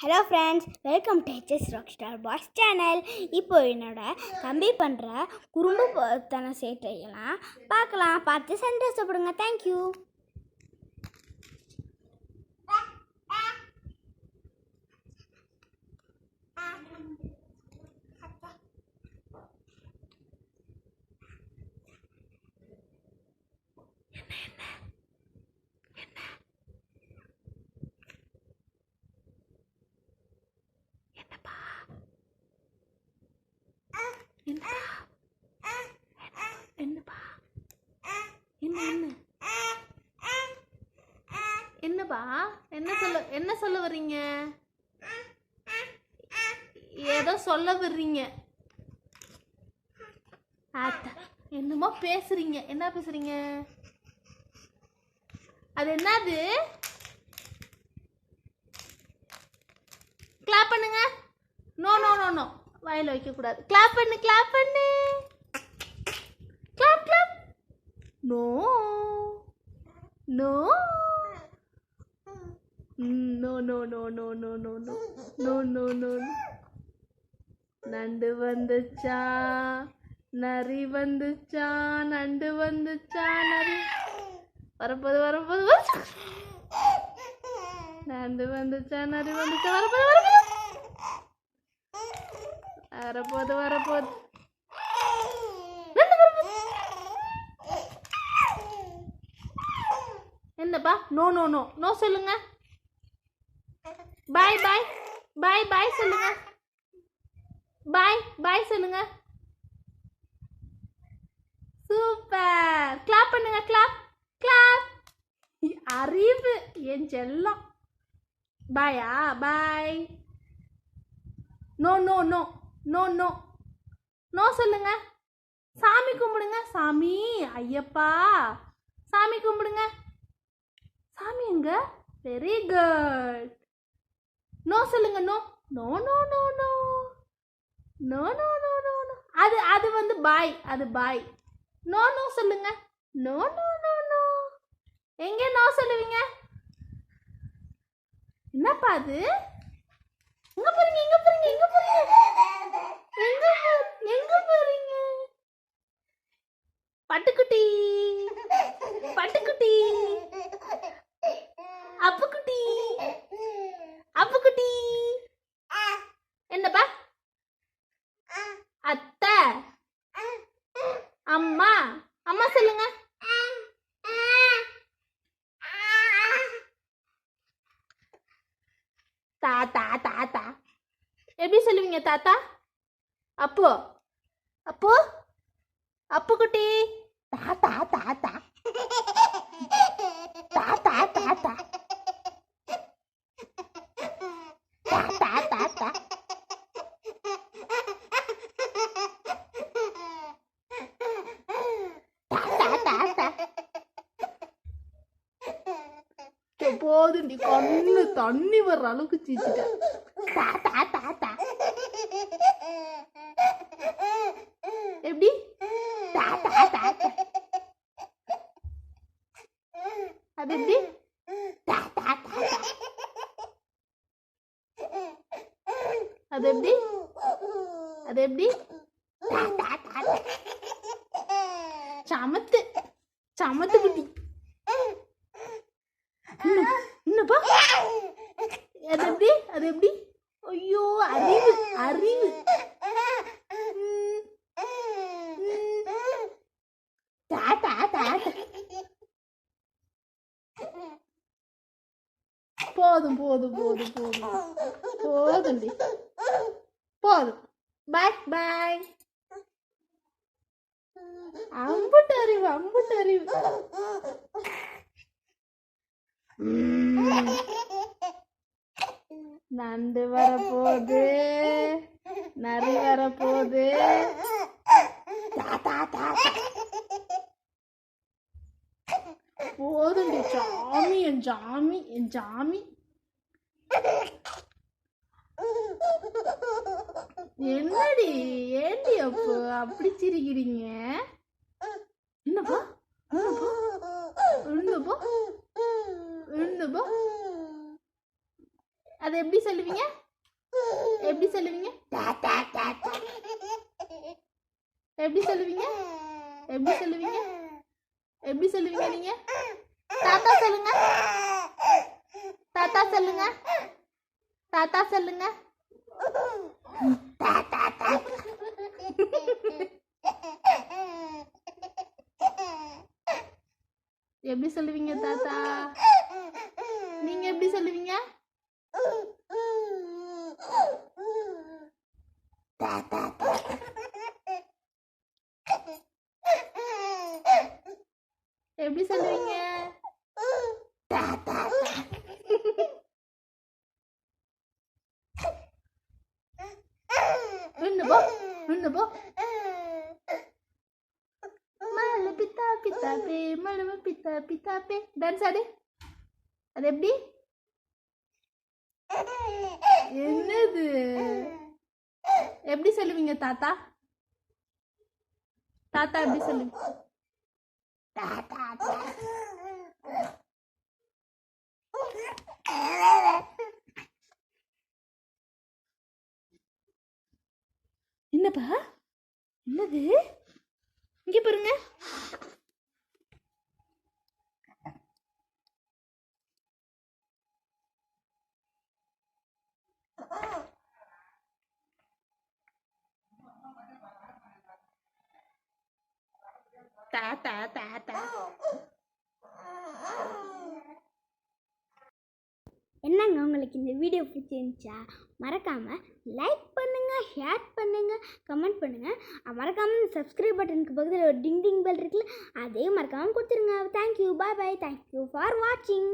Hello friends, welcome to HS rock star boys channel. இப்போ என்னோட தம்பி பண்ணுற குறும்புத்தன சேட்டையெல்லாம் பார்க்கலாம். பார்த்து சந்தோஷப்படுங்க. தேங்க்யூ. என்னப்பா என்ன சொல்ல வர்றீங்க? ஏதோ சொல்ல வர்றீங்க. என்னமோ பேசுறீங்க. என்ன பேசுறீங்க? அது என்னது? கிளாப் பண்ணுங்க. நோ நோ நோ நோ, வாயில வைக்க கூடாது. கிளாப் பண்ணு, கிளாப் பண்ணு, clap clap. No no no no no no no no no no no no. நண்டு வந்துச்சா, நரி வந்துச்சா, நண்டு வந்துச்சா, நரி வரப்போது வரப்போது. நண்டு வந்துச்சா, நரி வந்துச்சா, வரப்போது வரப்போது வரப்போது வரப்போது. என்னப்பா? நோ நோ நோ நோ சொல்லுங்க. பாய் பாய் பாய் பாய் சொல்லுங்க. பாய் பாய் சொல்லுங்க. சூப்பர். கிளாப் பண்ணுங்க. Clap clap. அறிவு என் செல்லம். பாயா? Bye. No no no no no no சொல்லுங்க. சாமி கும்பிடுங்க. சாமி, ஐயப்பா, சாமி கும்பிடுங்க. சாமி எங்க? Very good. நோ சொல்லுங்க. No no no no no no no no no no. அது வந்து பாய். அது பாய். நோ நோ சொல்லுங்க. No no no no. எங்க நோ சொல்லுவீங்க? என்னப்பா அது? எங்க போறீங்க? எங்க போறீங்க? எங்க போறீங்க? எங்க போறீங்க? பட்டுக்குட்டி, பட்டுக்குட்டி, அப்புக்குட்டி, அப்புக்குட்டி. என்னப்பா? அத்தை, அம்மா, அம்மா சொல்லுங்க. தாத்தா, தாத்தா எப்படி சொல்லுவீங்க? தாத்தா, அப்பு, அப்பு, அப்புக்குட்டி, தாத்தா, தாத்தா, தாத்தா, தாத்தா, தாத்தா, தாத்தா. போதுண்டி, கண்ணு தண்ணி வர்ற அளவுக்கு சீச்சிட்டேன். தாத்தா, தாத்தா. எப்படி? தாத்தா, தாத்தா. அது எப்படி? தாத்தா, தாத்தா. அது எப்படி? அது எப்படி? தாத்தா, தாத்தா. சமத்து, சமத்து குட்டி. என்னப்பா? அது எப்படி? அது எப்படி? ஐயோ, அறிவு, அறிவு. தாத்தா, தாத்தா. போதும் போதும் போதும் போதும் போதுண்டி, போதும். பாய் பாய். அம்புட்டு அறிவு, அம்புட்டு அறிவு. நண்டு வரப்போகுது, நரி வரப்போகுது. போதுண்டி, சாமி, என் சாமி, என் சாமி. என்னடி, ஏண்டி அப்போ அப்படி சிரிக்கிறீங்க? என்னப்பா? என்னப்பா? என்னப்பா? அது அது எப்படி சொல்லுவீங்க? எப்படி சொல்லுவீங்க? எப்படி சொல்லுவீங்க? எப்படி சொல்லுவீங்க? எப்படி சொல்லுவீங்க நீங்க? தாத்தா சொல்லுங்க. தாத்தா சொல்லுங்க. தாத்தா சொல்லுங்க. எப்படி சொல்லுவீங்க தாத்தா? நீங்க எப்படி சொல்லுவீங்க? எப்படி சொல்லுவீங்க? உண்ணு போ. மழை பித்தா பித்தாப்பே, மழை பித்தா பித்தாப்பே. டான்ஸ் ஆடு. அது எப்படி? என்னது? எப்படி சொல்லுவீங்க தாத்தா? தாத்தா எப்படி சொல்லுவீங்க? என்னப்பா? என்னது? இங்க பாருங்க. தாத்தா தாத்தா. என்னங்க உங்களுக்கு இந்த வீடியோ பிடிச்சிருந்துச்சா? மறக்காமல் லைக் பண்ணுங்கள், ஷேர் பண்ணுங்கள், கமெண்ட் பண்ணுங்கள். மறக்காமல் சப்ஸ்கிரைப் பட்டனுக்கு பக்கத்தில் ஒரு டிங் டிங் பெல் இருக்குல்ல, அதையும் மறக்காமல் கொடுத்துருங்க. Thank you, bye bye, thank you for வாட்சிங்.